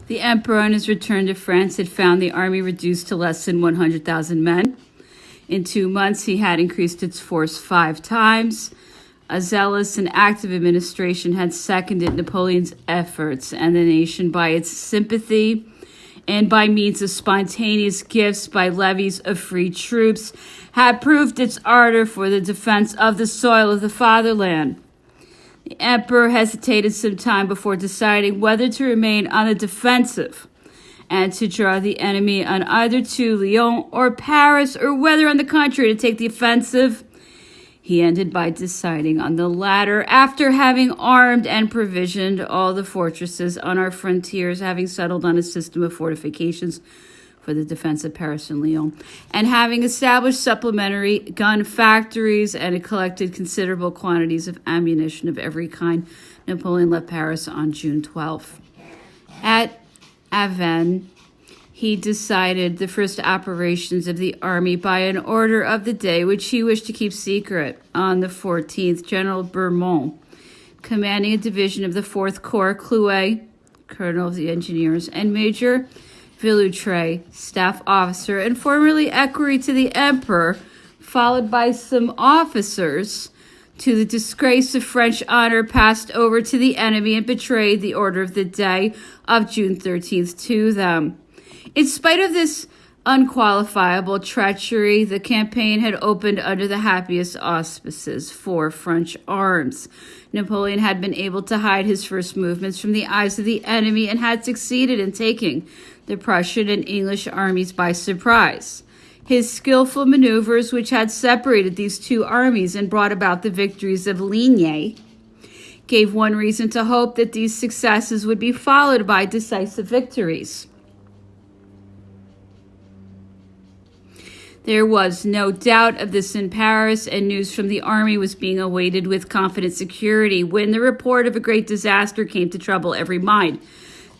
The emperor, on his return to France, had found the army reduced to less than 100,000 men. In 2 months, he had increased its force 5 times. A zealous and active administration had seconded Napoleon's efforts, and the nation, by its sympathy and by means of spontaneous gifts by levies of free troops, had proved its ardor for the defense of the soil of the fatherland. The emperor hesitated some time before deciding whether to remain on the defensive and to draw the enemy on either to Lyon or Paris, or whether, on the contrary, to take the offensive. He ended by deciding on the latter, after having armed and provisioned all the fortresses on our frontiers, having settled on a system of fortifications for the defense of Paris and Lyon, and having established supplementary gun factories and collected considerable quantities of ammunition of every kind. Napoleon left Paris on June 12th. At Avesnes, he decided the first operations of the army by an order of the day, which he wished to keep secret. On the 14th, General Bourmont, commanding a division of the 4th Corps, Clouet, colonel of the engineers, and Major Villoutre, staff officer and formerly equerry to the emperor, followed by some officers, to the disgrace of French honor, passed over to the enemy and betrayed the order of the day of June 13th to them. In spite of this unqualifiable treachery, the campaign had opened under the happiest auspices for French arms. Napoleon had been able to hide his first movements from the eyes of the enemy and had succeeded in taking the Prussian and English armies by surprise. His skillful maneuvers, which had separated these two armies and brought about the victories of Ligny, gave one reason to hope that these successes would be followed by decisive victories. There was no doubt of this in Paris, and news from the army was being awaited with confident security when the report of a great disaster came to trouble every mind.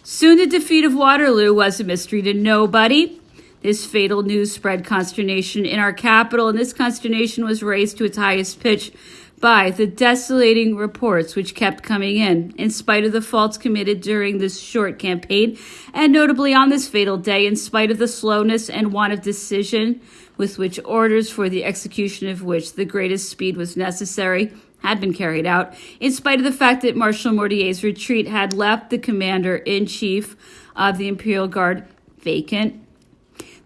Soon the defeat of Waterloo was a mystery to nobody. This fatal news spread consternation in our capital, and this consternation was raised to its highest pitch by the desolating reports which kept coming in spite of the faults committed during this short campaign, and notably on this fatal day, in spite of the slowness and want of decision with which orders for the execution of which the greatest speed was necessary had been carried out, in spite of the fact that Marshal Mortier's retreat had left the commander-in-chief of the Imperial Guard vacant.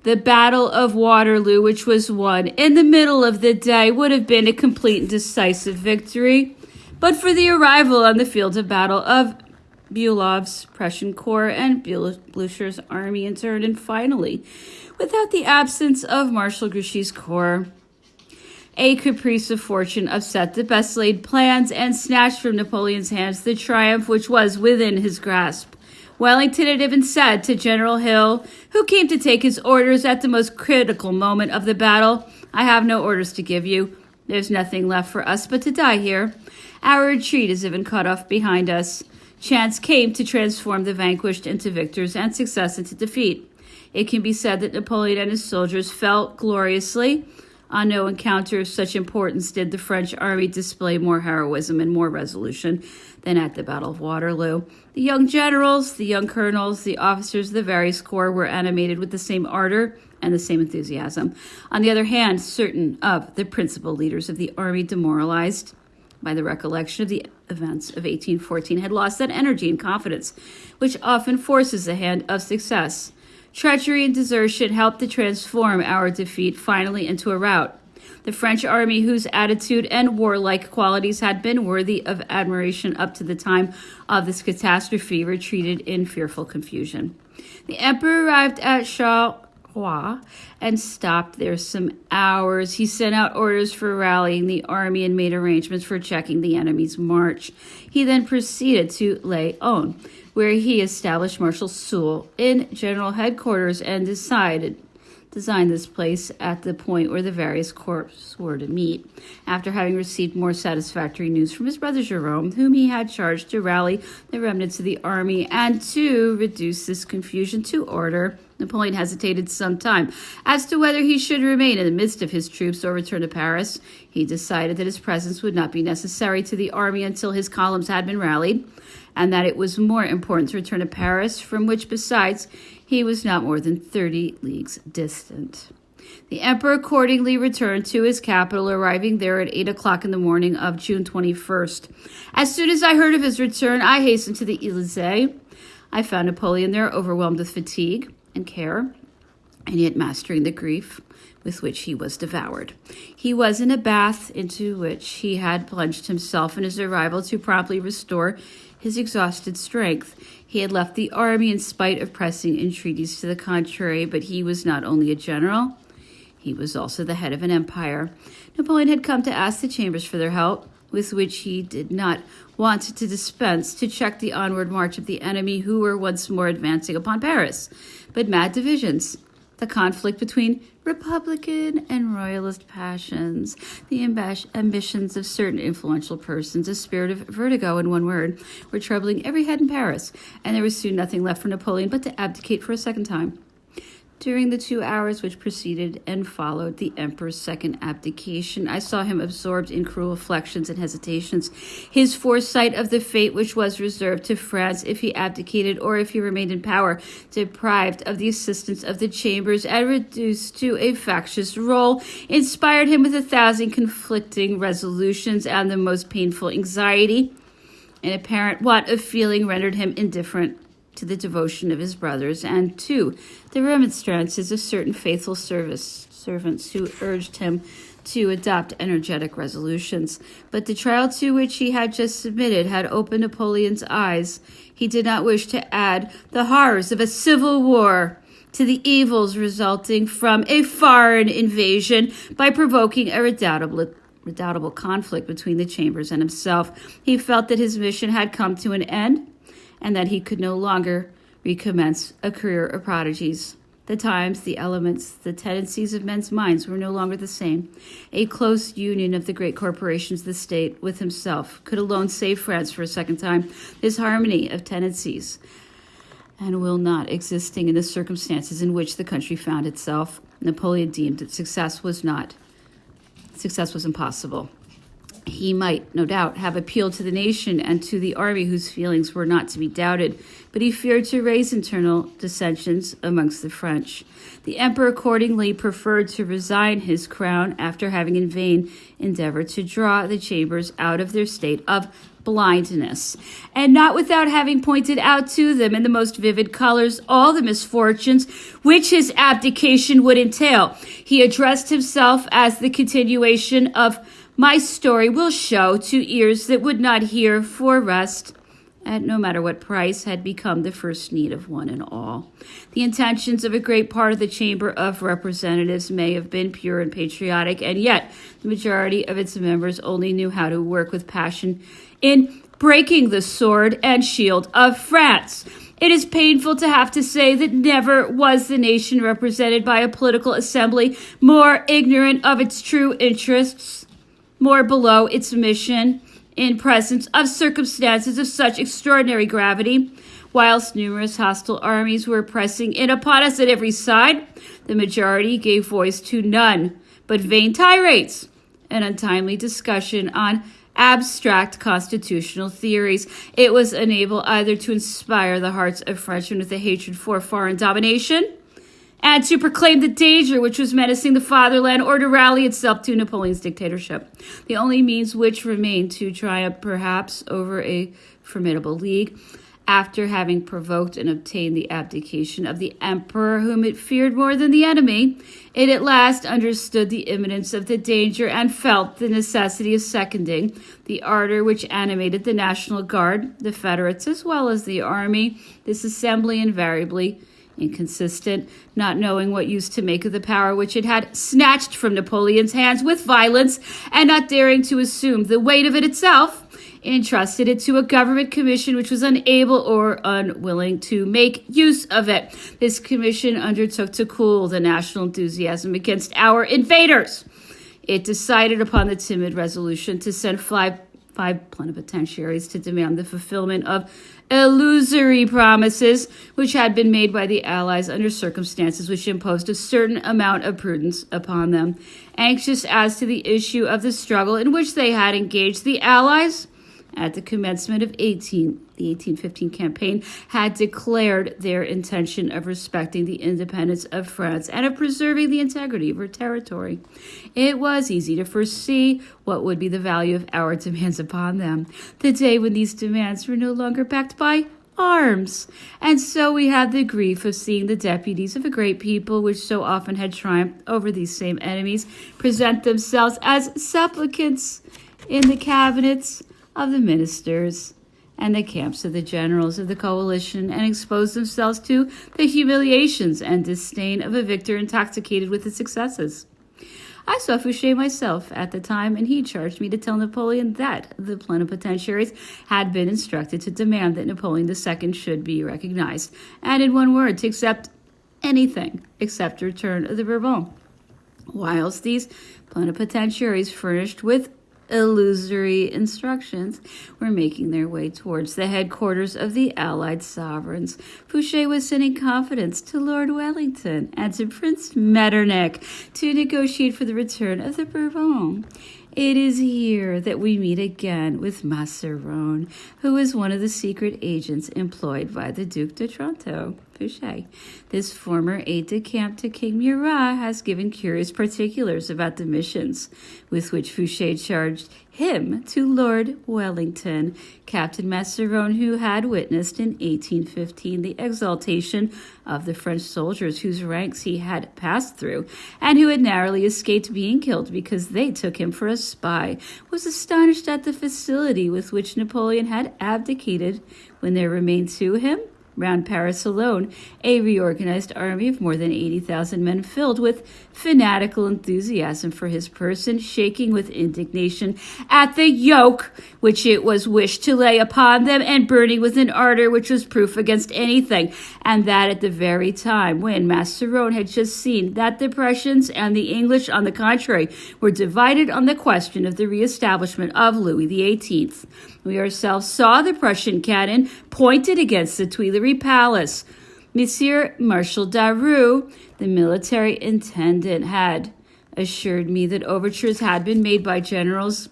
The Battle of Waterloo, which was won in the middle of the day, would have been a complete and decisive victory, but for the arrival on the field of battle of Bulow's Prussian Corps and Blucher's army in turn, and finally, without the absence of Marshal Grouchy's corps. A caprice of fortune upset the best laid plans and snatched from Napoleon's hands the triumph which was within his grasp. Wellington had even said to General Hill, who came to take his orders at the most critical moment of the battle, "I have no orders to give you. There's nothing left for us but to die here. Our retreat is even cut off behind us." Chance came to transform the vanquished into victors and success into defeat. It can be said that Napoleon and his soldiers fell gloriously. On no encounter of such importance did the French army display more heroism and more resolution than at the Battle of Waterloo. The young generals, the young colonels, the officers of the various corps were animated with the same ardor and the same enthusiasm. On the other hand, certain of the principal leaders of the army, demoralized by the recollection of the events of 1814, had lost that energy and confidence which often forces the hand of success. Treachery and desertion helped to transform our defeat finally into a rout. The French army, whose attitude and warlike qualities had been worthy of admiration up to the time of this catastrophe, retreated in fearful confusion. The emperor arrived at Charleroi and stopped there some hours. He sent out orders for rallying the army and made arrangements for checking the enemy's march. He then proceeded to Laon, where he established Marshal Soult in general headquarters and designed this place at the point where the various corps were to meet. After having received more satisfactory news from his brother Jerome, whom he had charged to rally the remnants of the army and to reduce this confusion to order, Napoleon hesitated some time as to whether he should remain in the midst of his troops or return to Paris. He decided that his presence would not be necessary to the army until his columns had been rallied, and that it was more important to return to Paris, from which, besides, he was not more than 30 leagues distant. The emperor accordingly returned to his capital, arriving there at 8 o'clock in the morning of June 21st. As soon as I heard of his return, I hastened to the Élysée. I found Napoleon there, overwhelmed with fatigue and care, and yet mastering the grief with which he was devoured. He was in a bath into which he had plunged himself on his arrival to promptly restore his exhausted strength. He had left the army in spite of pressing entreaties to the contrary, but he was not only a general, he was also the head of an empire. Napoleon had come to ask the Chambers for their help, with which he did not want to dispense, to check the onward march of the enemy, who were once more advancing upon Paris. But mad divisions, the conflict between Republican and Royalist passions, the ambitions of certain influential persons, a spirit of vertigo, in one word, were troubling every head in Paris, and there was soon nothing left for Napoleon but to abdicate for a second time. During the 2 hours which preceded and followed the emperor's second abdication, I saw him absorbed in cruel reflections and hesitations. His foresight of the fate which was reserved to France if he abdicated or if he remained in power, deprived of the assistance of the Chambers and reduced to a factious role, inspired him with 1,000 conflicting resolutions and the most painful anxiety. An apparent want of feeling rendered him indifferent to the devotion of his brothers, and to the remonstrances of certain faithful servants who urged him to adopt energetic resolutions. But the trial to which he had just submitted had opened Napoleon's eyes. He did not wish to add the horrors of a civil war to the evils resulting from a foreign invasion by provoking a redoubtable conflict between the Chambers and himself. He felt that his mission had come to an end, and that he could no longer recommence a career of prodigies. The times, the elements, the tendencies of men's minds were no longer the same. A close union of the great corporations of the state with himself could alone save France for a second time. This harmony of tendencies and will not existing in the circumstances in which the country found itself, Napoleon deemed that success was impossible. He might, no doubt, have appealed to the nation and to the army, whose feelings were not to be doubted, but he feared to raise internal dissensions amongst the French. The emperor accordingly preferred to resign his crown after having in vain endeavored to draw the Chambers out of their state of blindness, and not without having pointed out to them in the most vivid colors all the misfortunes which his abdication would entail. He addressed himself as the continuation of my story will show to ears that would not hear, for rest, at no matter what price, had become the first need of one and all. The intentions of a great part of the Chamber of Representatives may have been pure and patriotic, and yet the majority of its members only knew how to work with passion in breaking the sword and shield of France. It is painful to have to say that never was the nation represented by a political assembly more ignorant of its true interests, more below its mission, in presence of circumstances of such extraordinary gravity. Whilst numerous hostile armies were pressing in upon us at every side, the majority gave voice to none but vain tirades and untimely discussion on abstract constitutional theories. It was unable either to inspire the hearts of Frenchmen with a hatred for foreign domination and to proclaim the danger which was menacing the fatherland, or to rally itself to Napoleon's dictatorship. The only means which remained to triumph, perhaps, over a formidable league, after having provoked and obtained the abdication of the emperor, whom it feared more than the enemy, it at last understood the imminence of the danger and felt the necessity of seconding the ardor which animated the National Guard, the Federates, as well as the army. This assembly invariably inconsistent, not knowing what use to make of the power which it had snatched from Napoleon's hands with violence, and not daring to assume the weight of it itself, entrusted it to a government commission which was unable or unwilling to make use of it. This commission undertook to cool the national enthusiasm against our invaders. It decided upon the timid resolution to send five plenipotentiaries to demand the fulfillment of illusory promises which had been made by the Allies under circumstances which imposed a certain amount of prudence upon them. Anxious as to the issue of the struggle in which they had engaged, the Allies, at the commencement of the 1815 campaign, had declared their intention of respecting the independence of France and of preserving the integrity of her territory. It was easy to foresee what would be the value of our demands upon them, the day when these demands were no longer backed by arms. And so we had the grief of seeing the deputies of a great people, which so often had triumphed over these same enemies, present themselves as supplicants in the cabinets of the ministers and the camps of the generals of the coalition, and expose themselves to the humiliations and disdain of a victor intoxicated with his successes. I saw Fouché myself at the time, and he charged me to tell Napoleon that the plenipotentiaries had been instructed to demand that Napoleon II should be recognized, and in one word, to accept anything except the return of the Bourbons. Whilst these plenipotentiaries, furnished with illusory instructions, were making their way towards the headquarters of the Allied sovereigns, Fouché was sending confidence to Lord Wellington and to Prince Metternich to negotiate for the return of the Bourbons. It is here that we meet again with Mazarin, who is one of the secret agents employed by the Duc de Trento. Fouché, this former aide-de-camp to King Murat, has given curious particulars about the missions with which Fouché charged him to Lord Wellington, Captain Mazarin, who had witnessed in 1815 the exaltation of the French soldiers whose ranks he had passed through, and who had narrowly escaped being killed because they took him for a spy, was astonished at the facility with which Napoleon had abdicated when there remained to him, round Paris alone, a reorganized army of more than 80,000 men filled with fanatical enthusiasm for his person, shaking with indignation at the yoke which it was wished to lay upon them, and burning with an ardor which was proof against anything, and that at the very time when Mazarin had just seen that the Prussians and the English, on the contrary, were divided on the question of the reestablishment of Louis XVIII. We ourselves saw the Prussian cannon pointed against the Tuileries Palace. Monsieur Marshal Daru, the military intendant, had assured me that overtures had been made by Generals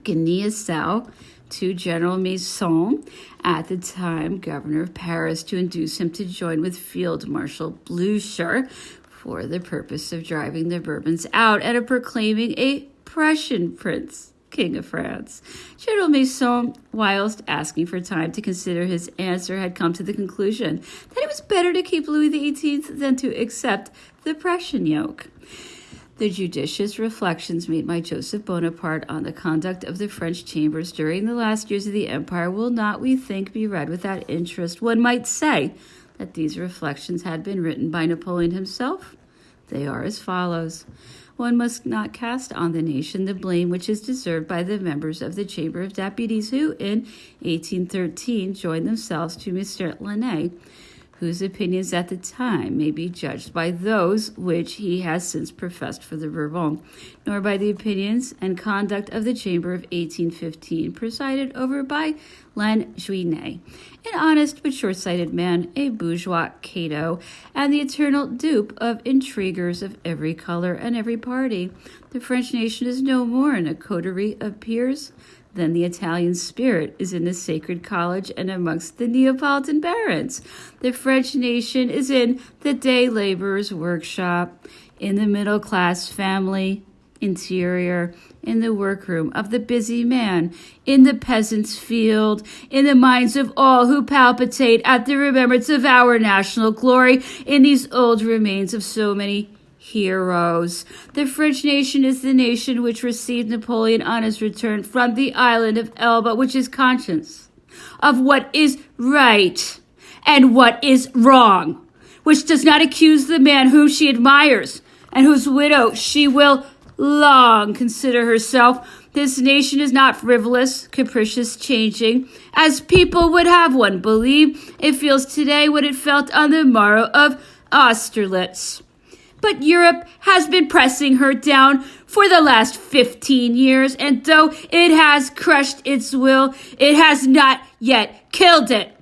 Gneisenau to General Maison, at the time governor of Paris, to induce him to join with Field Marshal Blücher for the purpose of driving the Bourbons out and of proclaiming a Prussian prince King of France. General Maison, whilst asking for time to consider his answer, had come to the conclusion that it was better to keep Louis XVIII than to accept the Prussian yoke. The judicious reflections made by Joseph Bonaparte on the conduct of the French chambers during the last years of the empire will not, we think, be read without interest. One might say that these reflections had been written by Napoleon himself. They are as follows. One must not cast on the nation the blame which is deserved by the members of the Chamber of Deputies who, in 1813, joined themselves to Mr. Lannes, whose opinions at the time may be judged by those which he has since professed for the Bourbons, nor by the opinions and conduct of the Chamber of 1815, presided over by Lanjuinais, an honest but short-sighted man, a bourgeois Cato, and the eternal dupe of intriguers of every color and every party. The French nation is no more in a coterie of peers than the Italian spirit is in the Sacred College and amongst the Neapolitan barons. The French nation is in the day laborer's workshop, in the middle-class family interior, in the workroom of the busy man, in the peasant's field, in the minds of all who palpitate at the remembrance of our national glory, in these old remains of so many heroes. The French nation is the nation which received Napoleon on his return from the island of Elba, which is conscious of what is right and what is wrong, which does not accuse the man whom she admires and whose widow she will long consider herself. This nation is not frivolous, capricious, changing, as people would have one believe. It feels today what it felt on the morrow of Austerlitz. But Europe has been pressing her down for the last 15 years, and though it has crushed its will, it has not yet killed it.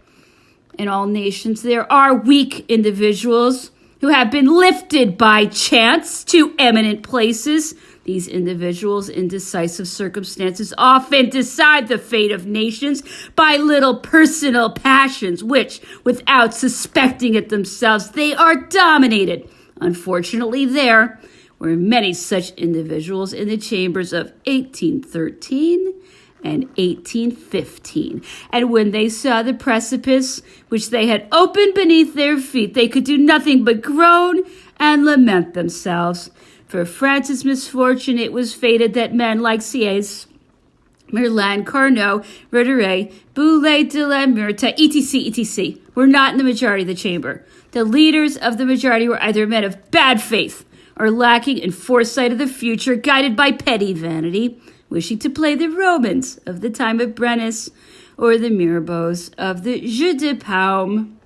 In all nations, there are weak individuals who have been lifted by chance to eminent places. These individuals in decisive circumstances often decide the fate of nations by little personal passions, which, without suspecting it themselves, they are dominated. Unfortunately, there were many such individuals in the chambers of 1813 and 1815. And when they saw the precipice which they had opened beneath their feet, they could do nothing but groan and lament themselves. For France's misfortune, it was fated that men like Sieyès, Merlin, Carnot, Roederer, Boulay de la Murta, etc., were not in the majority of the chamber. The leaders of the majority were either men of bad faith or lacking in foresight of the future, guided by petty vanity, wishing to play the Romans of the time of Brennus or the Mirabeaus of the Jeu de Paume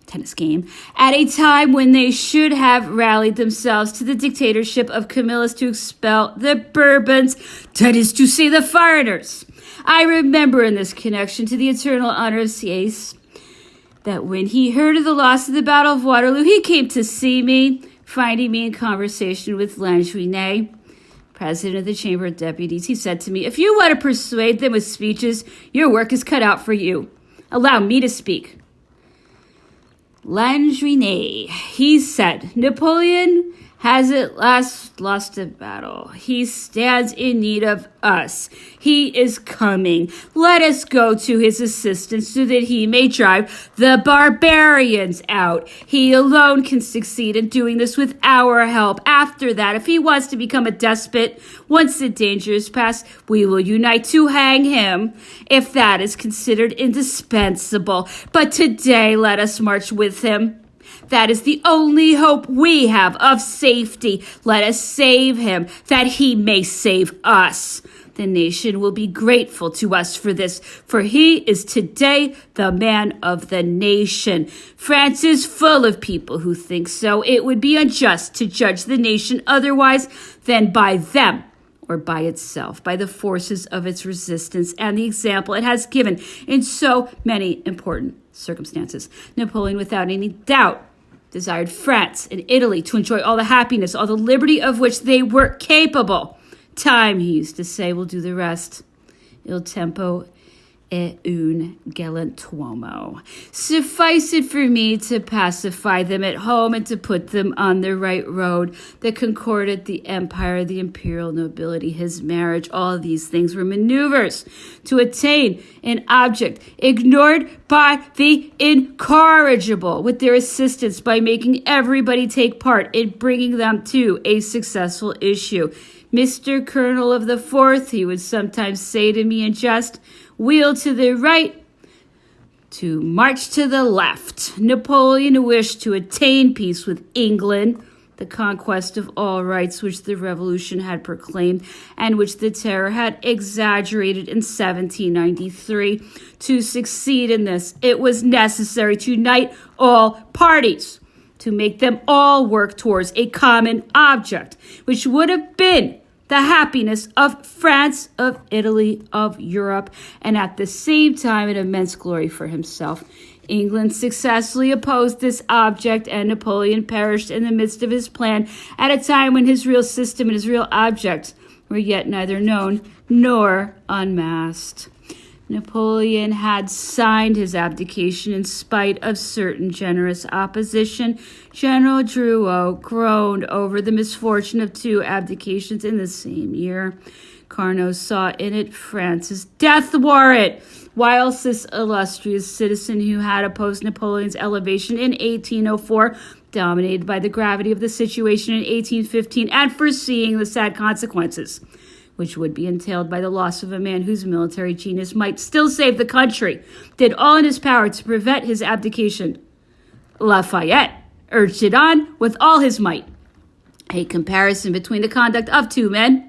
tennis game, at a time when they should have rallied themselves to the dictatorship of Camillus to expel the Bourbons, that is to say, the foreigners. I remember in this connection, to the eternal honor of Sieyès, that when he heard of the loss of the Battle of Waterloo, he came to see me, finding me in conversation with Lanjuinais, president of the Chamber of Deputies. He said to me, "If you want to persuade them with speeches, your work is cut out for you. Allow me to speak." Lanjuinais, he said, "Napoleon has at last lost a battle. He stands in need of us. He is coming. Let us go to his assistance so that he may drive the barbarians out. He alone can succeed in doing this with our help. After that, if he wants to become a despot, once the danger is past, we will unite to hang him, if that is considered indispensable. But today, let us march with him. That is the only hope we have of safety. Let us save him, that he may save us. The nation will be grateful to us for this, for he is today the man of the nation. France is full of people who think so. It would be unjust to judge the nation otherwise than by them, or by itself, by the forces of its resistance and the example it has given in so many important circumstances. Napoleon, without any doubt, desired France and Italy to enjoy all the happiness, all the liberty of which they were capable. Time, he used to say, will do the rest. Il tempo è un galantuomo. Suffice it for me to pacify them at home and to put them on the right road. The concordat, the empire, the imperial nobility, his marriage, all these things were maneuvers to attain an object ignored by the incorrigible, with their assistance by making everybody take part in bringing them to a successful issue. Mr. Colonel of the Fourth, he would sometimes say to me in jest, wheel to the right, to march to the left. Napoleon wished to attain peace with England, the conquest of all rights which the Revolution had proclaimed and which the Terror had exaggerated in 1793. To succeed in this, it was necessary to unite all parties, to make them all work towards a common object, which would have been the happiness of France, of Italy, of Europe, and at the same time an immense glory for himself. England successfully opposed this object, and Napoleon perished in the midst of his plan at a time when his real system and his real object were yet neither known nor unmasked. Napoleon had signed his abdication in spite of certain generous opposition. General Drouot groaned over the misfortune of two abdications in the same year. Carnot saw in it France's death warrant, whilst this illustrious citizen who had opposed Napoleon's elevation in 1804, dominated by the gravity of the situation in 1815 and foreseeing the sad consequences which would be entailed by the loss of a man whose military genius might still save the country, did all in his power to prevent his abdication. Lafayette urged it on with all his might. A comparison between the conduct of two men,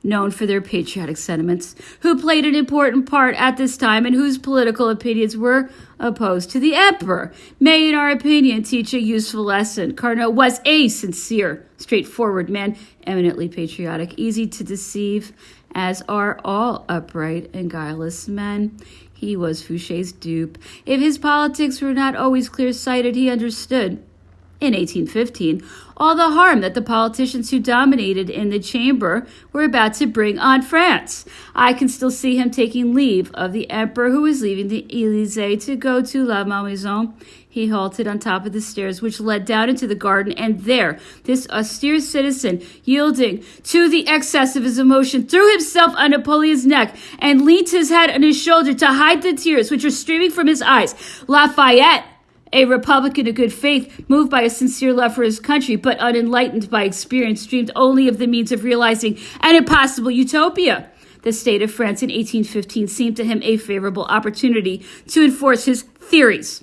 known for their patriotic sentiments, who played an important part at this time and whose political opinions were opposed to the emperor, may, in our opinion, teach a useful lesson. Carnot was a sincere, straightforward man, eminently patriotic, easy to deceive, as are all upright and guileless men. He was Fouché's dupe. If his politics were not always clear-sighted, he understood In 1815, all the harm that the politicians who dominated in the chamber were about to bring on France. I can still see him taking leave of the emperor who was leaving the Élysée to go to La Malmaison. He halted on top of the stairs which led down into the garden, and there, this austere citizen, yielding to the excess of his emotion, threw himself on Napoleon's neck and leaned his head on his shoulder to hide the tears which were streaming from his eyes. Lafayette, a Republican of good faith, moved by a sincere love for his country, but unenlightened by experience, dreamed only of the means of realizing an impossible utopia. The state of France in 1815 seemed to him a favorable opportunity to enforce his theories.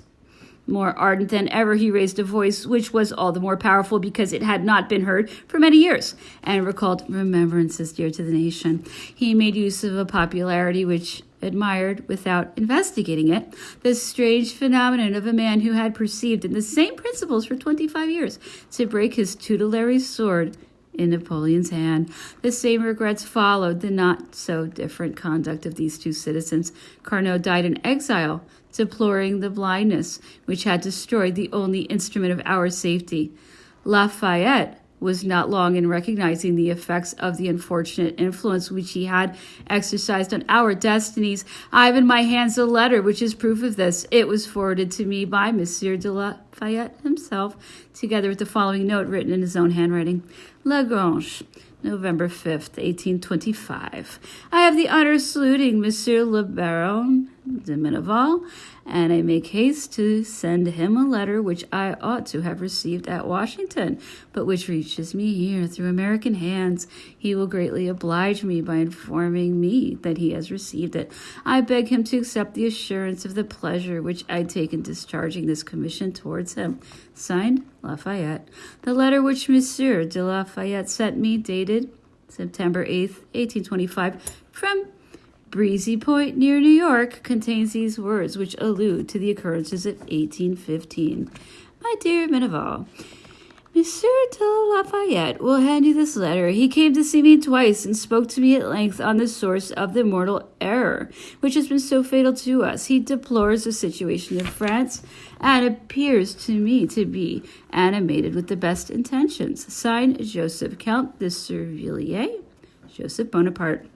More ardent than ever, he raised a voice which was all the more powerful because it had not been heard for many years, and recalled remembrances dear to the nation. He made use of a popularity which admired, without investigating it, the strange phenomenon of a man who had perceived in the same principles for 25 years to break his tutelary sword in Napoleon's hand. The same regrets followed the not-so-different conduct of these two citizens. Carnot died in exile, deploring the blindness which had destroyed the only instrument of our safety. Lafayette was not long in recognizing the effects of the unfortunate influence which he had exercised on our destinies. I have in my hands a letter which is proof of this. It was forwarded to me by Monsieur de Lafayette himself, together with the following note written in his own handwriting. Lagrange, November 5th, 1825. I have the honor of saluting Monsieur le Baron de Méneval, and I make haste to send him a letter which I ought to have received at Washington, but which reaches me here through American hands. He will greatly oblige me by informing me that he has received it. I beg him to accept the assurance of the pleasure which I take in discharging this commission towards him. Signed, Lafayette. The letter which Monsieur de Lafayette sent me, dated September 8th, 1825, from Breezy Point near New York, contains these words which allude to the occurrences of 1815. My dear Méneval, Monsieur de Lafayette will hand you this letter. He came to see me twice and spoke to me at length on the source of the mortal error which has been so fatal to us. He deplores the situation of France and appears to me to be animated with the best intentions. Signed, Joseph, Count de Servilliers, Joseph Bonaparte.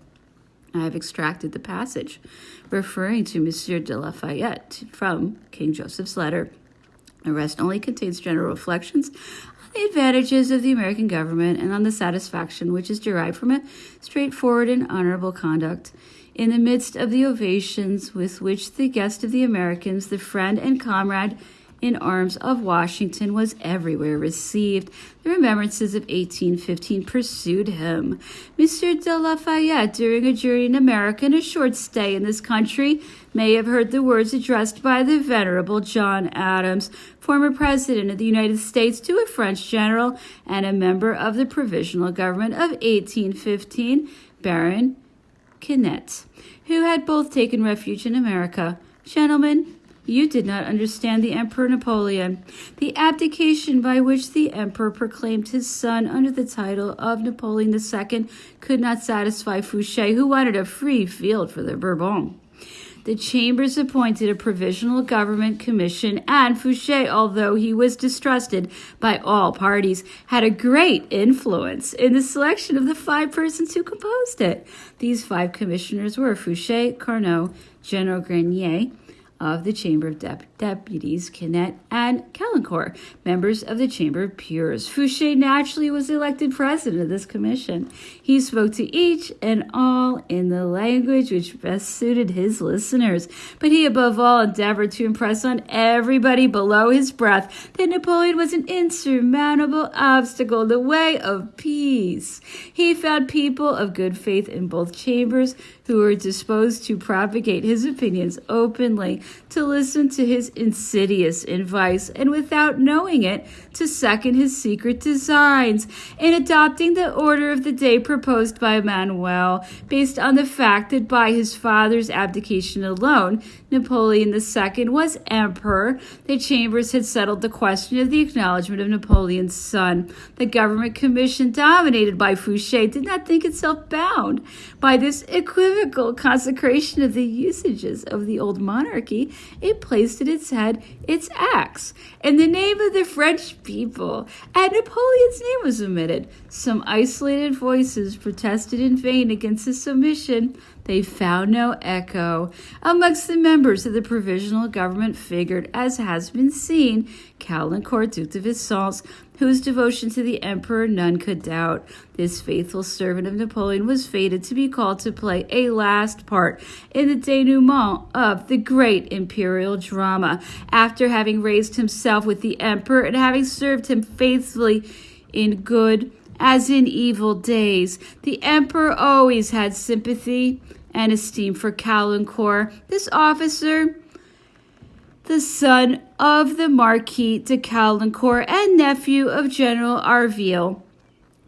I have extracted the passage referring to Monsieur de Lafayette from King Joseph's letter. The rest only contains general reflections on the advantages of the American government and on the satisfaction which is derived from it, straightforward and honorable conduct. In the midst of the ovations with which the guest of the Americans, the friend and comrade in arms of Washington, was everywhere received, the remembrances of 1815 pursued him. Monsieur de Lafayette, during a journey in America and a short stay in this country, may have heard the words addressed by the venerable John Adams, former president of the United States, to a French general and a member of the provisional government of 1815, Baron Quinet, who had both taken refuge in America. Gentlemen, you did not understand the Emperor Napoleon. The abdication by which the Emperor proclaimed his son under the title of Napoleon II could not satisfy Fouché, who wanted a free field for the Bourbons. The Chambers appointed a provisional government commission, and Fouché, although he was distrusted by all parties, had a great influence in the selection of the 5 persons who composed it. These 5 commissioners were Fouché, Carnot, General Grenier of the Chamber of Deputies, Quinet, and Caulaincourt, members of the Chamber of Peers. Fouché naturally was elected president of this commission. He spoke to each and all in the language which best suited his listeners, but he above all endeavored to impress on everybody below his breath that Napoleon was an insurmountable obstacle in the way of peace. He found people of good faith in both chambers who were disposed to propagate his opinions openly, to listen to his insidious advice, and without knowing it, to second his secret designs. In adopting the order of the day proposed by Manuel, based on the fact that by his father's abdication alone, Napoleon II was emperor, the chambers had settled the question of the acknowledgement of Napoleon's son. The government commission, dominated by Fouché, did not think itself bound by this equivocal pontifical consecration of the usages of the old monarchy, it placed at its head its acts, in the name of the French people, and Napoleon's name was omitted. Some isolated voices protested in vain against his submission. They found no echo. Amongst the members of the provisional government figured, as has been seen, Caulaincourt, Duc de Vicence, whose devotion to the emperor none could doubt. This faithful servant of Napoleon was fated to be called to play a last part in the denouement of the great imperial drama. After having raised himself with the emperor and having served him faithfully in good as in evil days, the emperor always had sympathy and esteem for Caulaincourt. This officer, the son of the Marquis de Caulaincourt and nephew of General Arville,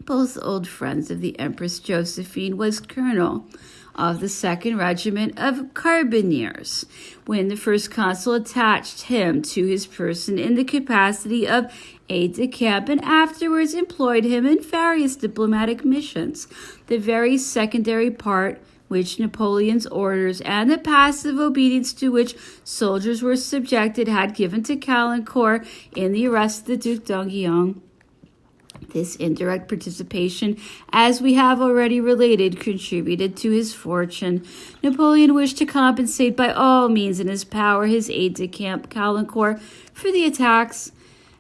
both old friends of the Empress Josephine, was colonel of the 2nd Regiment of Carbineers when the First Consul attached him to his person in the capacity of aide-de-camp and afterwards employed him in various diplomatic missions. The very secondary part which Napoleon's orders and the passive obedience to which soldiers were subjected had given to Caulaincourt in the arrest of the Duc d'Enghien. This indirect participation, as we have already related, contributed to his fortune. Napoleon wished to compensate by all means in his power his aide-de-camp Caulaincourt for the attacks,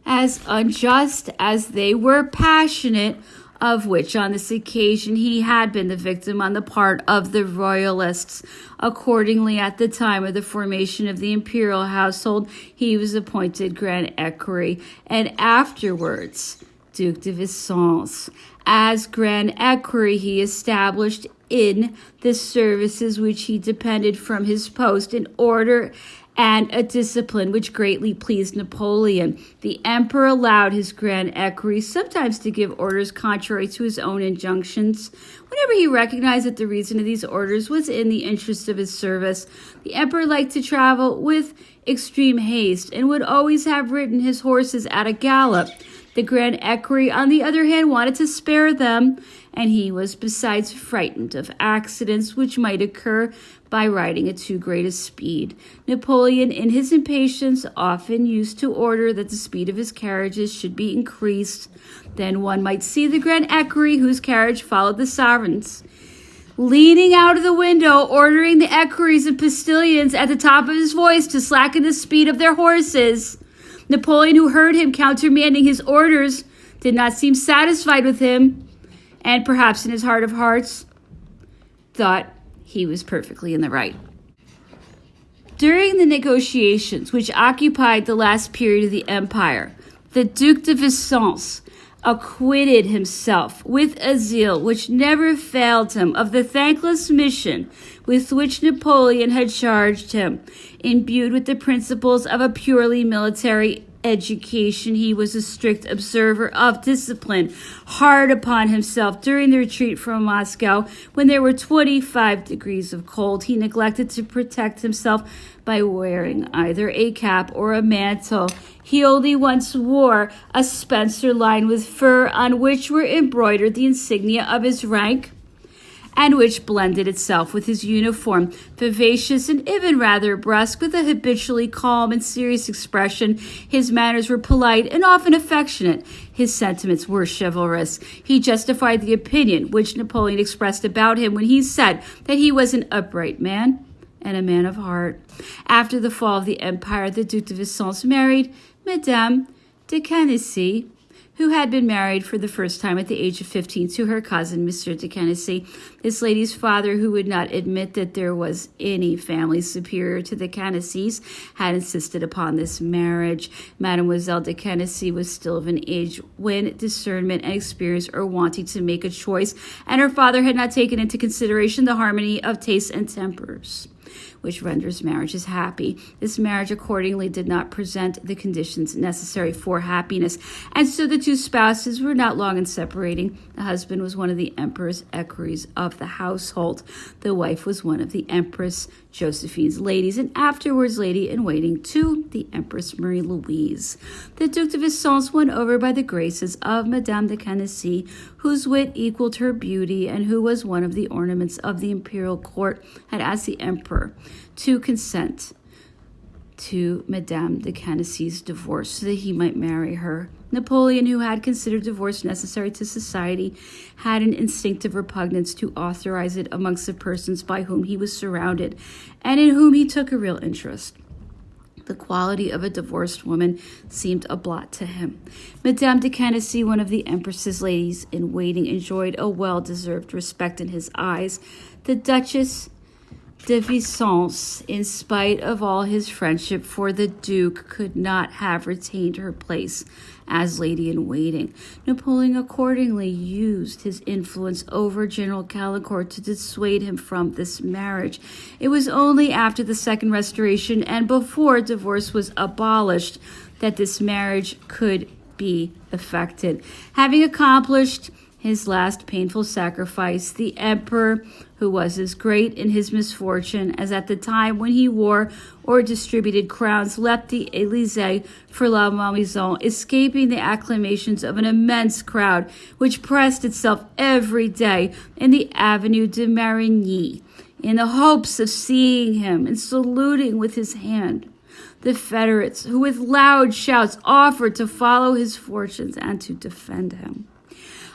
as unjust as they were passionate, of which on this occasion he had been the victim on the part of the royalists. Accordingly, at the time of the formation of the imperial household, he was appointed Grand Equerry, and afterwards Duc de Vicence. As Grand Equerry, he established in the services which he depended from his post an order and a discipline which greatly pleased Napoleon. The emperor allowed his Grand Equerry sometimes to give orders contrary to his own injunctions. Whenever he recognized that the reason of these orders was in the interest of his service, the emperor liked to travel with extreme haste and would always have ridden his horses at a gallop. The Grand Equerry, on the other hand, wanted to spare them, and he was besides frightened of accidents which might occur by riding at too great a speed. Napoleon, in his impatience, often used to order that the speed of his carriages should be increased. Then one might see the Grand Equerry, whose carriage followed the sovereign's, leaning out of the window, ordering the equerries and postilions at the top of his voice to slacken the speed of their horses. Napoleon, who heard him countermanding his orders, did not seem satisfied with him, and perhaps in his heart of hearts thought he was perfectly in the right. During the negotiations which occupied the last period of the empire, the Duc de Vicence acquitted himself with a zeal which never failed him of the thankless mission with which Napoleon had charged him. Imbued with the principles of a purely military education, he was a strict observer of discipline, hard upon himself. During the retreat from Moscow, when there were 25 degrees of cold, he neglected to protect himself by wearing either a cap or a mantle. He only once wore a spencer lined with fur on which were embroidered the insignia of his rank, and which blended itself with his uniform. Vivacious and even rather brusque, with a habitually calm and serious expression, his manners were polite and often affectionate. His sentiments were chivalrous. He justified the opinion which Napoleon expressed about him when he said that he was an upright man and a man of heart. After the fall of the empire, the Duc de Vicence married Madame de Canessy, who had been married for the first time at the age of 15 to her cousin, Monsieur de Canessy. This lady's father, who would not admit that there was any family superior to the Canessys, had insisted upon this marriage. Mademoiselle de Canessy was still of an age when discernment and experience are wanting to make a choice, and her father had not taken into consideration the harmony of tastes and tempers. which renders marriages happy. This marriage accordingly did not present the conditions necessary for happiness, and so the two spouses were not long in separating. The husband was one of the emperor's equerries of the household. The wife was one of the Empress Josephine's ladies, and afterwards lady-in-waiting to the Empress Marie-Louise. The Duc de Vicence won over by the graces of Madame de Cannassy, whose wit equaled her beauty, and who was one of the ornaments of the imperial court, had asked the emperor to consent to Madame de Canassy's divorce so that he might marry her. Napoleon, who had considered divorce necessary to society, had an instinctive repugnance to authorize it amongst the persons by whom he was surrounded and in whom he took a real interest. The quality of a divorced woman seemed a blot to him. Madame de Cannassy, one of the Empress's ladies-in-waiting, enjoyed a well-deserved respect in his eyes. The Duchess de Vicence, in spite of all his friendship for the Duke, could not have retained her place as lady-in-waiting. Napoleon accordingly used his influence over General Caulaincourt to dissuade him from this marriage. It was only after the Second Restoration and before divorce was abolished that this marriage could be effected. Having accomplished his last painful sacrifice, the emperor, who was as great in his misfortune as at the time when he wore or distributed crowns, left the Élysée for La Malmaison, escaping the acclamations of an immense crowd which pressed itself every day in the Avenue de Marigny in the hopes of seeing him and saluting with his hand the Federates, who with loud shouts offered to follow his fortunes and to defend him.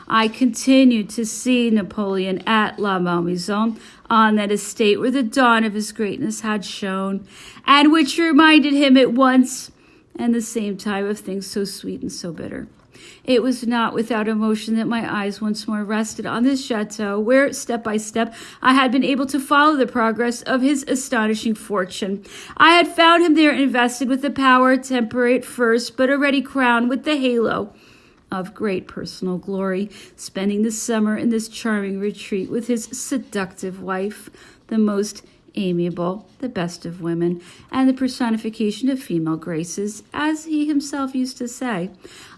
I continued to see Napoleon at La Malmaison, on that estate where the dawn of his greatness had shone, and which reminded him at once and the same time of things so sweet and so bitter. It was not without emotion that my eyes once more rested on this chateau, where, step by step, I had been able to follow the progress of his astonishing fortune. I had found him there invested with the power, temporary at first, but already crowned with the halo of great personal glory, spending the summer in this charming retreat with his seductive wife, the most amiable, the best of women, and the personification of female graces, as he himself used to say.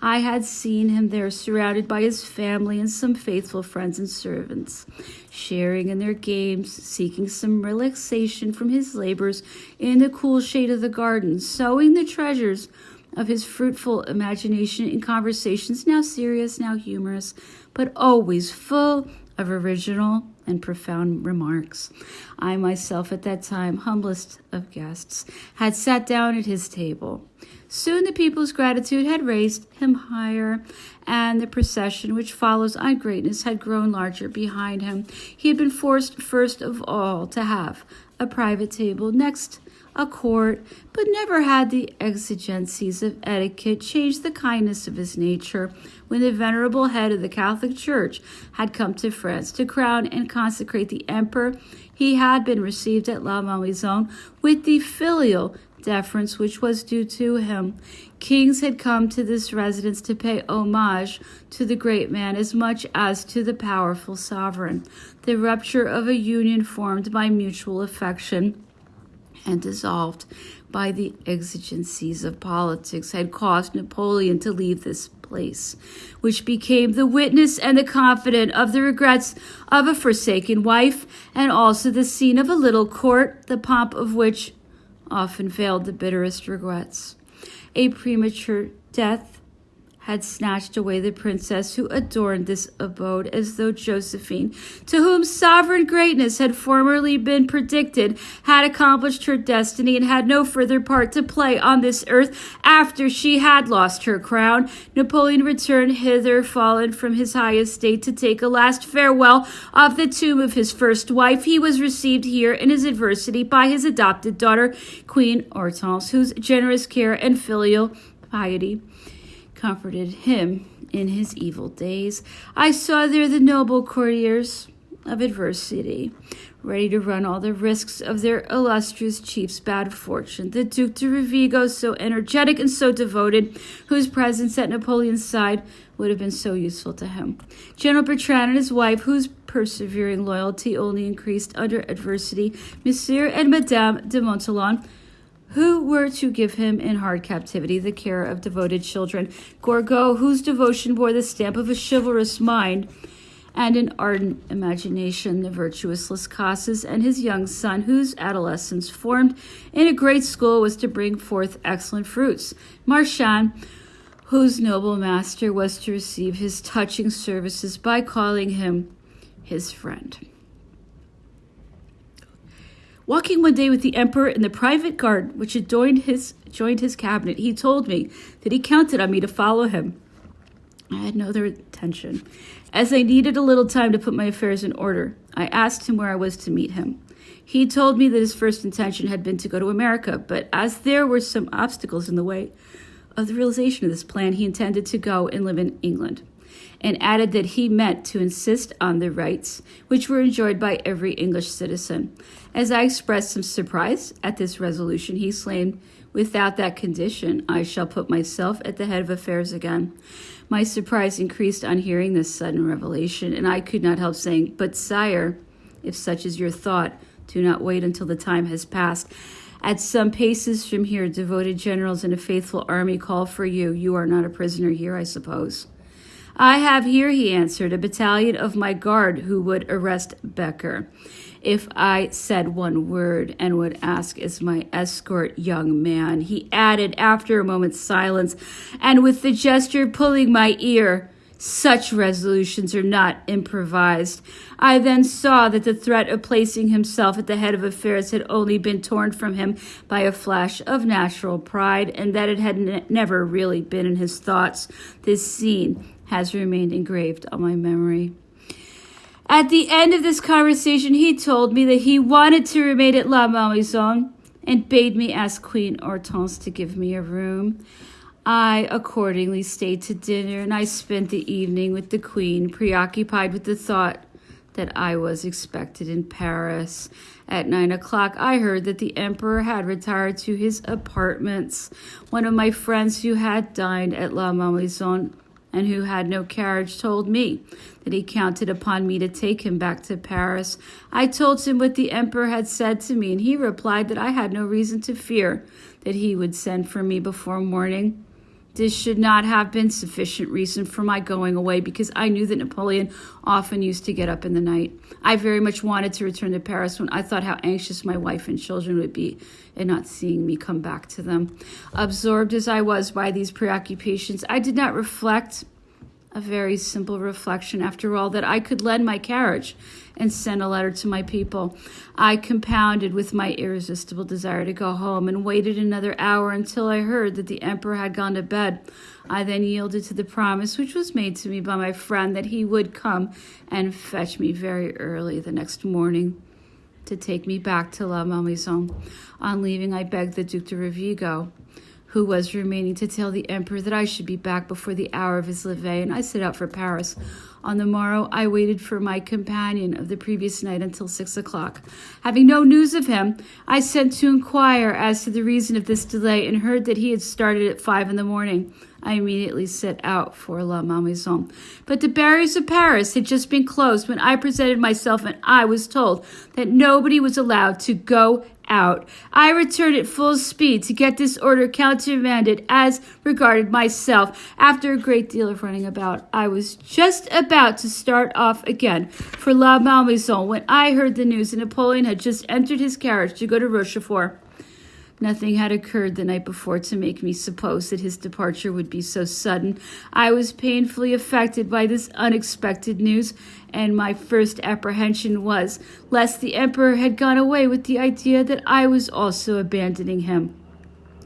I had seen him there surrounded by his family and some faithful friends and servants, sharing in their games, seeking some relaxation from his labors in the cool shade of the garden, sowing the treasures of his fruitful imagination in conversations now serious, now humorous, but always full of original and profound remarks. I myself, at that time, humblest of guests, had sat down at his table. Soon the people's gratitude had raised him higher, and the procession which follows on greatness had grown larger behind him. He had been forced first of all to have a private table, next a court, but never had the exigencies of etiquette changed the kindness of his nature. When the venerable head of the Catholic Church had come to France to crown and consecrate the emperor, he had been received at La Malmaison with the filial deference which was due to him. Kings had come to this residence to pay homage to the great man as much as to the powerful sovereign. The rupture of a union formed by mutual affection and dissolved by the exigencies of politics had caused Napoleon to leave this place, which became the witness and the confidant of the regrets of a forsaken wife, and also the scene of a little court, the pomp of which often veiled the bitterest regrets. A premature death had snatched away the princess who adorned this abode, as though Josephine, to whom sovereign greatness had formerly been predicted, had accomplished her destiny and had no further part to play on this earth after she had lost her crown. Napoleon returned hither, fallen from his high estate, to take a last farewell of the tomb of his first wife. He was received here in his adversity by his adopted daughter, Queen Hortense, whose generous care and filial piety comforted him in his evil days. I saw there the noble courtiers of adversity, ready to run all the risks of their illustrious chief's bad fortune. The Duc de Rovigo, so energetic and so devoted, whose presence at Napoleon's side would have been so useful to him. General Bertrand and his wife, whose persevering loyalty only increased under adversity, Monsieur and Madame de Montholon, who were to give him in hard captivity the care of devoted children, Gourgaud, whose devotion bore the stamp of a chivalrous mind and an ardent imagination, the virtuous Las Casas, and his young son, whose adolescence formed in a great school was to bring forth excellent fruits, Marchand, whose noble master was to receive his touching services by calling him his friend. Walking one day with the emperor in the private guard which had joined his cabinet, he told me that he counted on me to follow him. I had no other intention. As I needed a little time to put my affairs in order, I asked him where I was to meet him. He told me that his first intention had been to go to America, but as there were some obstacles in the way of the realization of this plan, he intended to go and live in England, and added that he meant to insist on the rights which were enjoyed by every English citizen. As I expressed some surprise at this resolution, he exclaimed, "Without that condition, I shall put myself at the head of affairs again." My surprise increased on hearing this sudden revelation, and I could not help saying, "But, sire, if such is your thought, do not wait until the time has passed. At some paces from here, devoted generals and a faithful army call for you. You are not a prisoner here, I suppose." "I have here," he answered, "a battalion of my guard who would arrest Becker if I said one word, and would ask as my escort young man," he added after a moment's silence, and with the gesture pulling my ear. Such resolutions are not improvised. I then saw that the threat of placing himself at the head of affairs had only been torn from him by a flash of natural pride, and that it had never really been in his thoughts. This scene has remained engraved on my memory. At the end of this conversation, he told me that he wanted to remain at La Malmaison and bade me ask Queen Hortense to give me a room. I accordingly stayed to dinner, and I spent the evening with the Queen, preoccupied with the thought that I was expected in Paris. At 9 o'clock, I heard that the Emperor had retired to his apartments. One of my friends who had dined at La Malmaison and who had no carriage told me that he counted upon me to take him back to Paris. I told him what the Emperor had said to me, and he replied that I had no reason to fear that he would send for me before morning. This should not have been sufficient reason for my going away, because I knew that Napoleon often used to get up in the night. I very much wanted to return to Paris when I thought how anxious my wife and children would be at not seeing me come back to them. Absorbed as I was by these preoccupations, I did not reflect, a very simple reflection after all, that I could lend my carriage and send a letter to my people. I compounded with my irresistible desire to go home and waited another hour until I heard that the Emperor had gone to bed. I then yielded to the promise which was made to me by my friend that he would come and fetch me very early the next morning to take me back to La Malmaison. On leaving, I begged the Duc de Rovigo, who was remaining, to tell the Emperor that I should be back before the hour of his levee, and I set out for Paris. On the morrow, I waited for my companion of the previous night until 6 o'clock. Having no news of him, I sent to inquire as to the reason of this delay, and heard that he had started at 5 in the morning. I immediately set out for La Malmaison. But the barriers of Paris had just been closed when I presented myself, and I was told that nobody was allowed to go out. I returned at full speed to get this order countermanded as regarded myself. After a great deal of running about, I was just about to start off again for La Malmaison when I heard the news that Napoleon had just entered his carriage to go to Rochefort. Nothing had occurred the night before to make me suppose that his departure would be so sudden. I was painfully affected by this unexpected news, and my first apprehension was lest the Emperor had gone away with the idea that I was also abandoning him,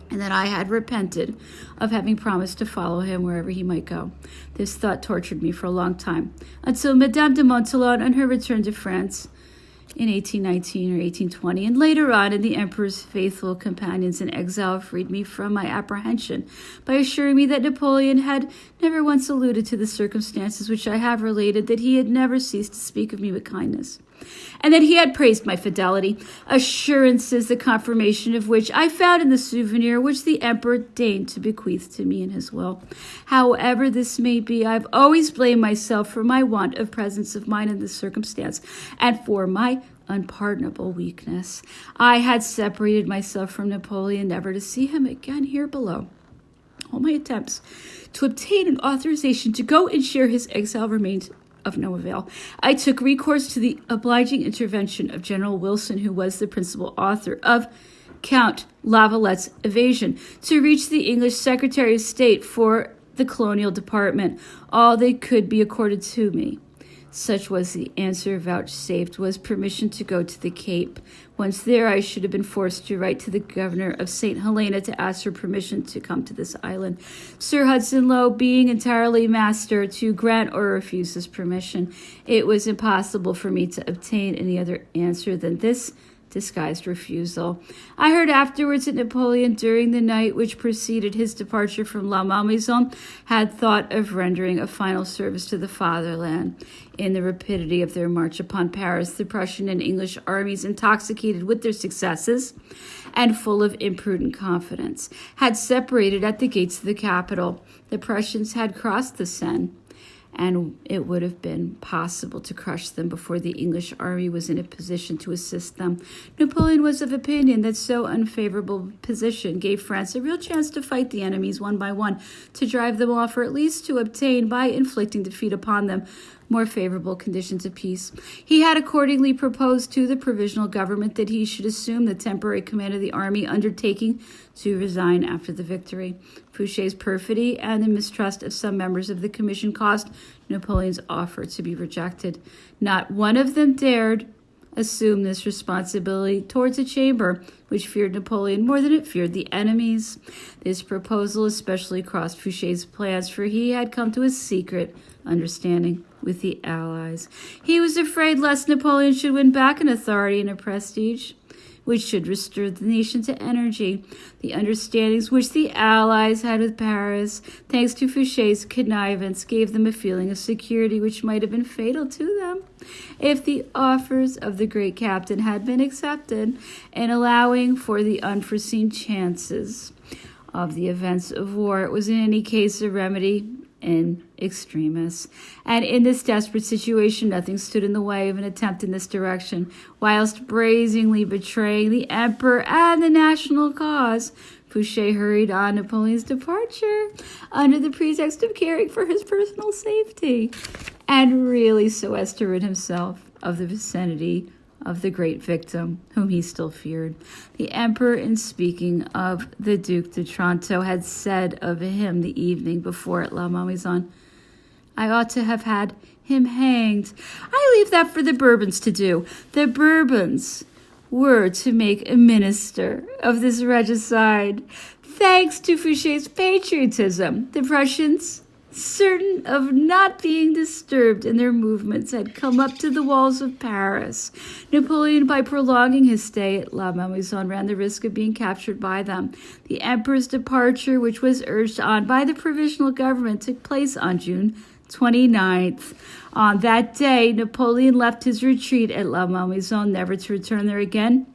and that I had repented of having promised to follow him wherever he might go. This thought tortured me for a long time, until Madame de Montholon, on her return to France, in 1819 or 1820, and later on in the emperor's faithful companions in exile freed me from my apprehension by assuring me that Napoleon had never once alluded to the circumstances which I have related, that he had never ceased to speak of me with kindness, and that he had praised my fidelity, assurances the confirmation of which I found in the souvenir which the emperor deigned to bequeath to me in his will. However this may be, I have always blamed myself for my want of presence of mind in this circumstance, and for my unpardonable weakness. I had separated myself from Napoleon, never to see him again here below. All my attempts to obtain an authorization to go and share his exile remained of no avail. I took recourse to the obliging intervention of General Wilson, who was the principal author of Count Lavallette's evasion, to reach the English Secretary of State for the Colonial Department. All that could be accorded to me, such was the answer vouchsafed, was permission to go to the Cape. Once there, I should have been forced to write to the governor of St. Helena to ask for permission to come to this island, Sir Hudson Lowe being entirely master to grant or refuse this permission. It was impossible for me to obtain any other answer than this disguised refusal. I heard afterwards that Napoleon, during the night which preceded his departure from La Malmaison, had thought of rendering a final service to the fatherland. In the rapidity of their march upon Paris, the Prussian and English armies, intoxicated with their successes and full of imprudent confidence, had separated at the gates of the capital. The Prussians had crossed the Seine, and it would have been possible to crush them before the English army was in a position to assist them. Napoleon was of opinion that so unfavorable position gave France a real chance to fight the enemies one by one, to drive them off, or at least to obtain, by inflicting defeat upon them, more favorable conditions of peace. He had accordingly proposed to the provisional government that he should assume the temporary command of the army, undertaking to resign after the victory. Fouché's perfidy and the mistrust of some members of the commission caused Napoleon's offer to be rejected. Not one of them dared assume this responsibility towards a chamber which feared Napoleon more than it feared the enemies. This proposal especially crossed Fouché's plans, for he had come to a secret understanding with the Allies. He was afraid lest Napoleon should win back an authority and a prestige which should restore the nation to energy. The understandings which the Allies had with Paris, thanks to Fouché's connivance, gave them a feeling of security which might have been fatal to them if the offers of the great captain had been accepted, and allowing for the unforeseen chances of the events of war. It was in any case a remedy in extremis, and in this desperate situation nothing stood in the way of an attempt in this direction. Whilst brazenly betraying the emperor and the national cause, Fouché hurried on Napoleon's departure under the pretext of caring for his personal safety, and really so as to rid himself of the vicinity of the great victim, whom he still feared. The emperor, in speaking of the Duc de Tronto, had said of him the evening before at La Malmaison, "I ought to have had him hanged." I leave that for the Bourbons to do. The Bourbons were to make a minister of this regicide. Thanks to Fouché's patriotism, the Prussians, certain of not being disturbed in their movements, had come up to the walls of Paris. Napoleon, by prolonging his stay at La Malmaison, ran the risk of being captured by them. The emperor's departure, which was urged on by the provisional government, took place on June 29th. On that day, Napoleon left his retreat at La Malmaison, never to return there again,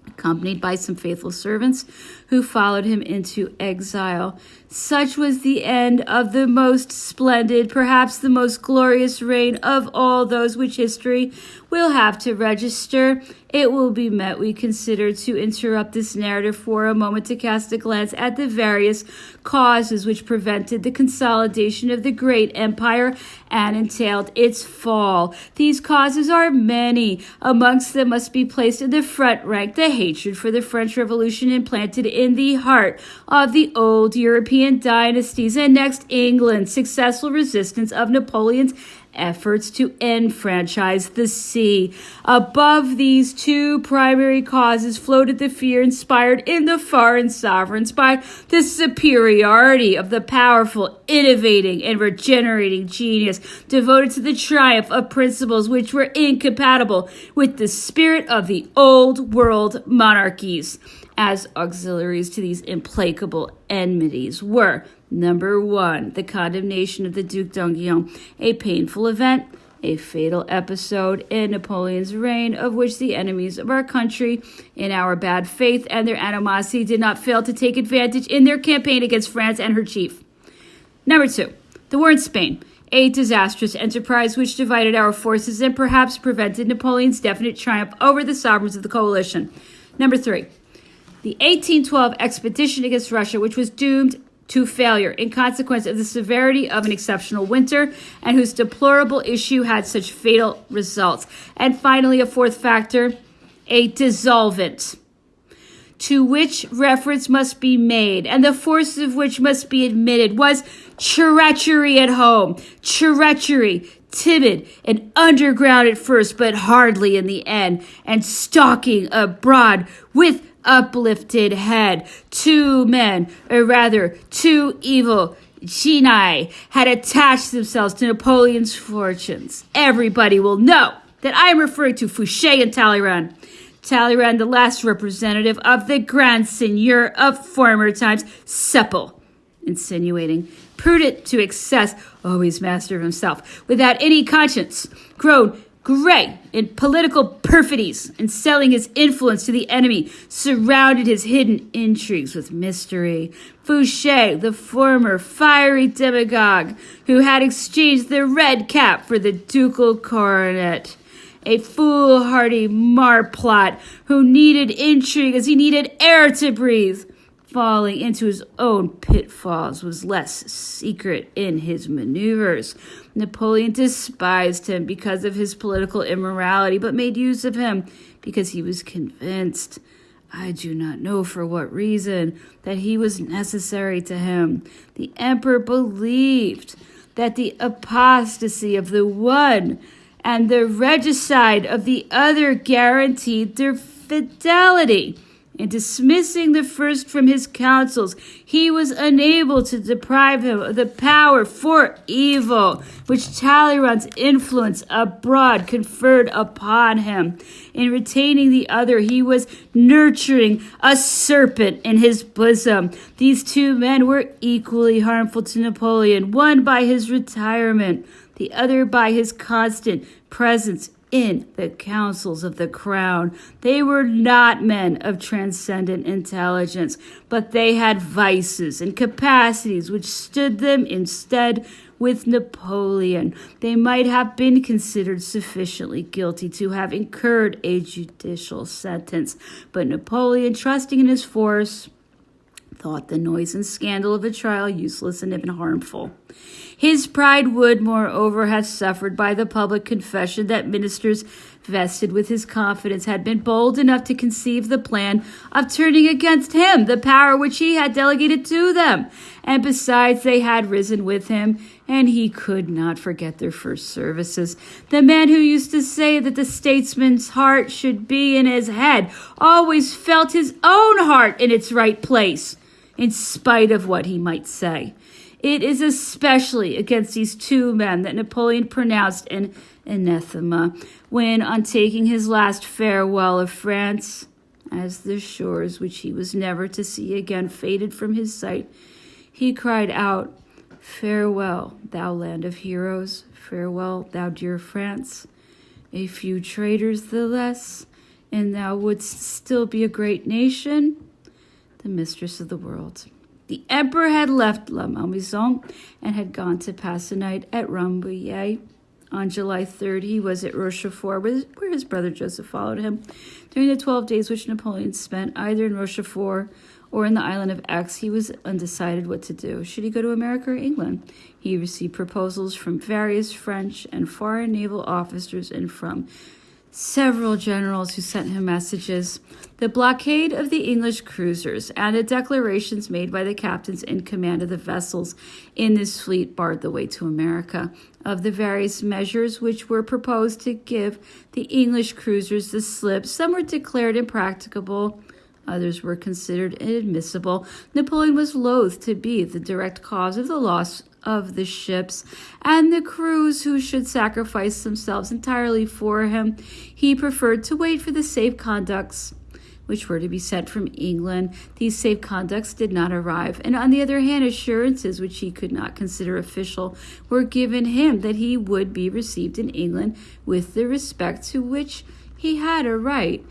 accompanied by some faithful servants who followed him into exile. Such was the end of the most splendid, perhaps the most glorious reign of all those which history will have to register. It will be met, we consider, to interrupt this narrative for a moment to cast a glance at the various causes which prevented the consolidation of the great empire and entailed its fall. These causes are many. Amongst them must be placed in the front rank the hatred for the French Revolution implanted in the heart of the old European dynasties, and next England's successful resistance of Napoleon's efforts to enfranchise the sea. Above these two primary causes floated the fear inspired in the foreign sovereigns by the superiority of the powerful, innovating, and regenerating genius devoted to the triumph of principles which were incompatible with the spirit of the old world monarchies. As auxiliaries to these implacable enmities were: number one, the condemnation of the Duc d'Enghien, a painful event, a fatal episode in Napoleon's reign, of which the enemies of our country, in our bad faith and their animosity, did not fail to take advantage in their campaign against France and her chief. Number two, the war in Spain, a disastrous enterprise which divided our forces and perhaps prevented Napoleon's definite triumph over the sovereigns of the coalition. Number three, the 1812 expedition against Russia, which was doomed to failure in consequence of the severity of an exceptional winter and whose deplorable issue had such fatal results. And finally, a fourth factor, a dissolvent, to which reference must be made, and the force of which must be admitted, was treachery at home. Treachery, timid and underground at first, but hardly in the end, and stalking abroad with uplifted head. Two men, or rather two evil genii, had attached themselves to Napoleon's fortunes. Everybody will know that I am referring to Fouché and Talleyrand. Talleyrand, the last representative of the Grand Seigneur of former times, supple, insinuating, prudent to excess, always master of himself, without any conscience, grown gray in political perfidies, and selling his influence to the enemy, surrounded his hidden intrigues with mystery. Fouché, the former fiery demagogue, who had exchanged the red cap for the ducal coronet. A foolhardy marplot who needed intrigue as he needed air to breathe. Falling into his own pitfalls, was less secret in his maneuvers. Napoleon despised him because of his political immorality, but made use of him because he was convinced, I do not know for what reason, that he was necessary to him. The emperor believed that the apostasy of the one and the regicide of the other guaranteed their fidelity. In dismissing the first from his counsels, he was unable to deprive him of the power for evil, which Talleyrand's influence abroad conferred upon him. In retaining the other, he was nurturing a serpent in his bosom. These two men were equally harmful to Napoleon, one by his retirement, the other by his constant presence in the councils of the crown. They were not men of transcendent intelligence, but they had vices and capacities which stood them instead with Napoleon. They might have been considered sufficiently guilty to have incurred a judicial sentence, but Napoleon, trusting in his force, thought the noise and scandal of a trial useless and even harmful. His pride would, moreover, have suffered by the public confession that ministers vested with his confidence had been bold enough to conceive the plan of turning against him the power which he had delegated to them. And besides, they had risen with him, and he could not forget their first services. The man who used to say that the statesman's heart should be in his head always felt his own heart in its right place, in spite of what he might say. It is especially against these two men that Napoleon pronounced an anathema when, on taking his last farewell of France, as the shores which he was never to see again faded from his sight, he cried out, "Farewell, thou land of heroes, farewell, thou dear France. A few traitors the less, and thou wouldst still be a great nation, the mistress of the world." The emperor had left La Malmaison and had gone to pass a night at Rambouillet. On July 3rd, he was at Rochefort, where his brother Joseph followed him. During the 12 days which Napoleon spent either in Rochefort or in the island of Aix, he was undecided what to do. Should he go to America or England? He received proposals from various French and foreign naval officers and from several generals who sent him messages. The blockade of the English cruisers and the declarations made by the captains in command of the vessels in this fleet barred the way to America. Of the various measures which were proposed to give the English cruisers the slip, some were declared impracticable, others were considered inadmissible. Napoleon was loath to be the direct cause of the loss of the ships and the crews who should sacrifice themselves entirely for him. He preferred to wait for the safe conducts which were to be sent from England. These safe conducts did not arrive, and on the other hand, assurances which he could not consider official were given him that he would be received in England with the respect to which he had a right.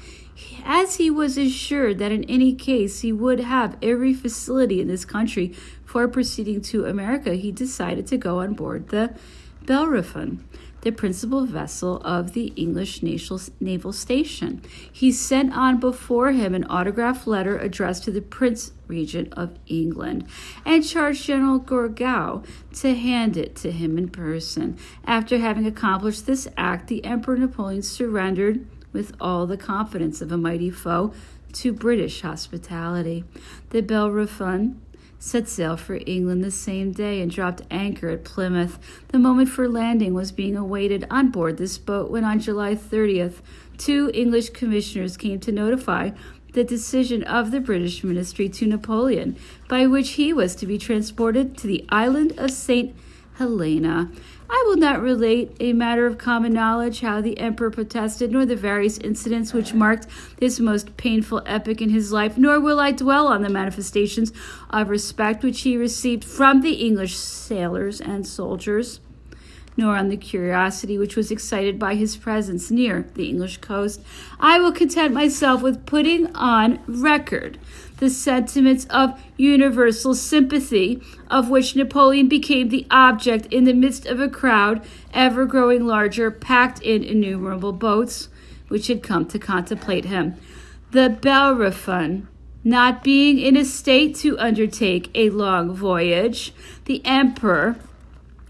As he was assured that in any case he would have every facility in this country for proceeding to America, he decided to go on board the Bellerophon, the principal vessel of the English naval station. He sent on before him an autographed letter addressed to the Prince Regent of England and charged General Gourgaud to hand it to him in person. After having accomplished this act, the Emperor Napoleon surrendered with all the confidence of a mighty foe to British hospitality. The Bellerophon set sail for England the same day and dropped anchor at Plymouth. The moment for landing was being awaited on board this boat when on July 30th, 2 English commissioners came to notify the decision of the British ministry to Napoleon, by which he was to be transported to the island of St. Helena. I will not relate, a matter of common knowledge, how the emperor protested, nor the various incidents which marked this most painful epoch in his life, nor will I dwell on the manifestations of respect which he received from the English sailors and soldiers, nor on the curiosity which was excited by his presence near the English coast. I will content myself with putting on record the sentiments of universal sympathy of which Napoleon became the object in the midst of a crowd ever growing larger, packed in innumerable boats which had come to contemplate him. The Bellerophon not being in a state to undertake a long voyage, the emperor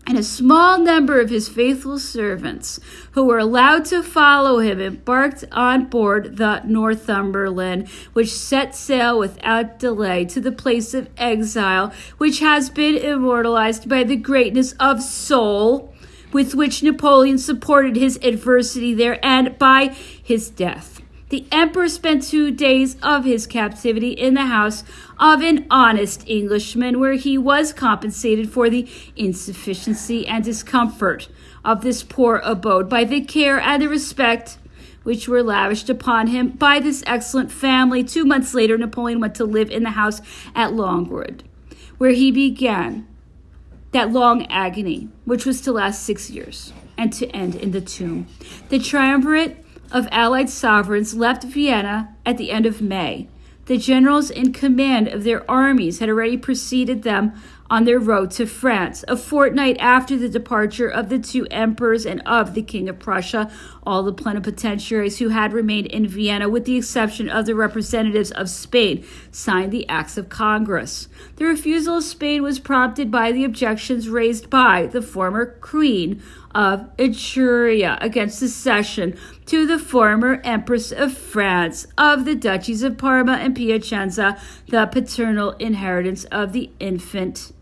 and a small number of his faithful servants, who were allowed to follow him, embarked on board the Northumberland, which set sail without delay to the place of exile, which has been immortalized by the greatness of soul with which Napoleon supported his adversity there, and by his death. The emperor spent 2 days of his captivity in the house of an honest Englishman, where he was compensated for the insufficiency and discomfort of this poor abode by the care and the respect which were lavished upon him by this excellent family. 2 months later, Napoleon went to live in the house at Longwood, where he began that long agony, which was to last 6 years and to end in the tomb. The triumvirate of Allied sovereigns left Vienna at the end of May. The generals in command of their armies had already preceded them on their road to France. A fortnight after the departure of the 2 emperors and of the King of Prussia, all the plenipotentiaries who had remained in Vienna, with the exception of the representatives of Spain, signed the Acts of Congress. The refusal of Spain was prompted by the objections raised by the former Queen of Etruria against the cession to the former Empress of France of the duchies of Parma and Piacenza, the paternal inheritance of the infant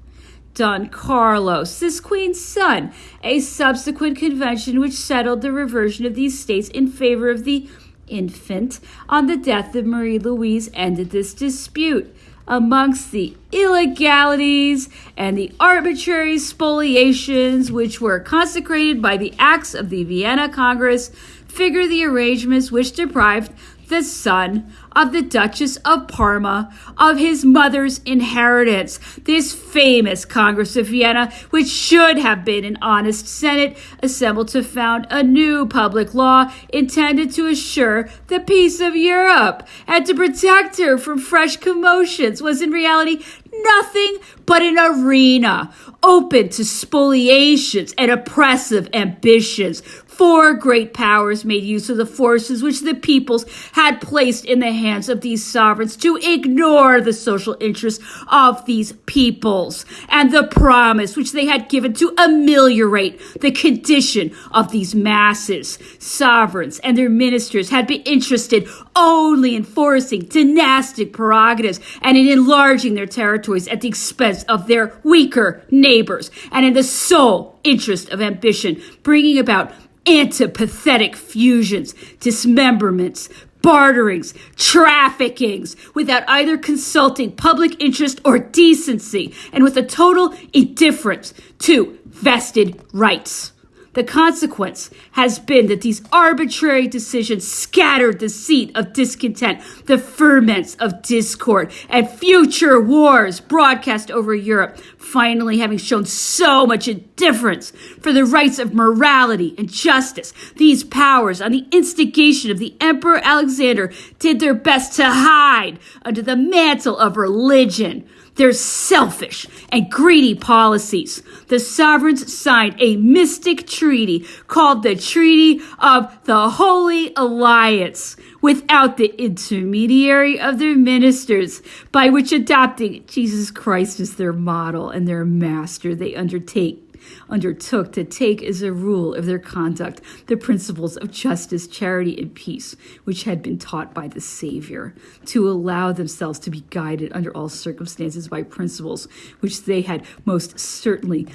Don Carlos, this queen's son. A subsequent convention which settled the reversion of these states in favor of the infant on the death of Marie Louise ended this dispute. Amongst the illegalities and the arbitrary spoliations which were consecrated by the acts of the Vienna Congress figure the arrangements which deprived the son of the Duchess of Parma of his mother's inheritance. This famous Congress of Vienna, which should have been an honest Senate, assembled to found a new public law intended to assure the peace of Europe and to protect her from fresh commotions, was in reality nothing but an arena open to spoliations and oppressive ambitions. 4 great powers made use of the forces which the peoples had placed in the hands of these sovereigns to ignore the social interests of these peoples and the promise which they had given to ameliorate the condition of these masses. Sovereigns and their ministers had been interested only in enforcing dynastic prerogatives and in enlarging their territories at the expense of their weaker neighbors, and in the sole interest of ambition, bringing about antipathetic fusions, dismemberments, barterings, traffickings, without either consulting public interest or decency, and with a total indifference to vested rights. The consequence has been that these arbitrary decisions scattered the seed of discontent, the ferments of discord, and future wars broadcast over Europe, finally having shown so much indifference for the rights of morality and justice. These powers, on the instigation of the Emperor Alexander, did their best to hide under the mantle of religion their selfish and greedy policies. The sovereigns signed a mystic treaty called the Treaty of the Holy Alliance without the intermediary of their ministers, by which, adopting Jesus Christ as their model and their master, they undertook to take as a rule of their conduct the principles of justice, charity, and peace, which had been taught by the Savior, to allow themselves to be guided under all circumstances by principles which they had most certainly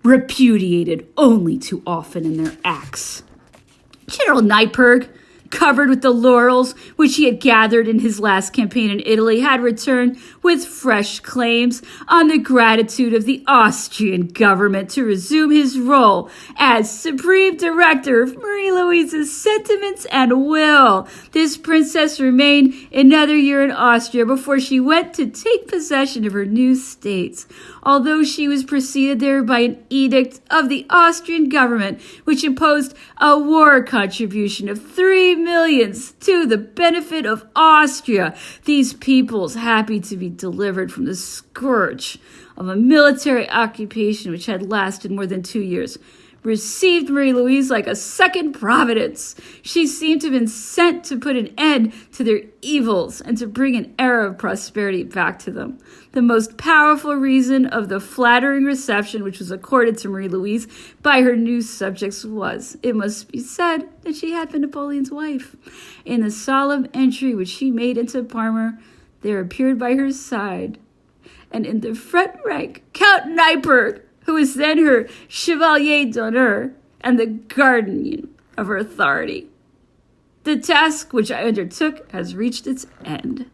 repudiated only too often in their acts. General Neipperg, covered with the laurels which he had gathered in his last campaign in Italy, had returned with fresh claims on the gratitude of the Austrian government to resume his role as supreme director of Marie Louise's sentiments and will. This princess remained another year in Austria before she went to take possession of her new states, although she was preceded there by an edict of the Austrian government, which imposed a war contribution of 3 millions to the benefit of Austria. These peoples, happy to be delivered from the scourge of a military occupation which had lasted more than 2 years, received Marie Louise like a second providence. She seemed to have been sent to put an end to their evils and to bring an era of prosperity back to them. The most powerful reason of the flattering reception which was accorded to Marie Louise by her new subjects was, it must be said, that she had been Napoleon's wife. In the solemn entry which she made into Parma, there appeared by her side, and in the front rank, Count Neipperg, who was then her chevalier d'honneur and the guardian of her authority. The task which I undertook has reached its end.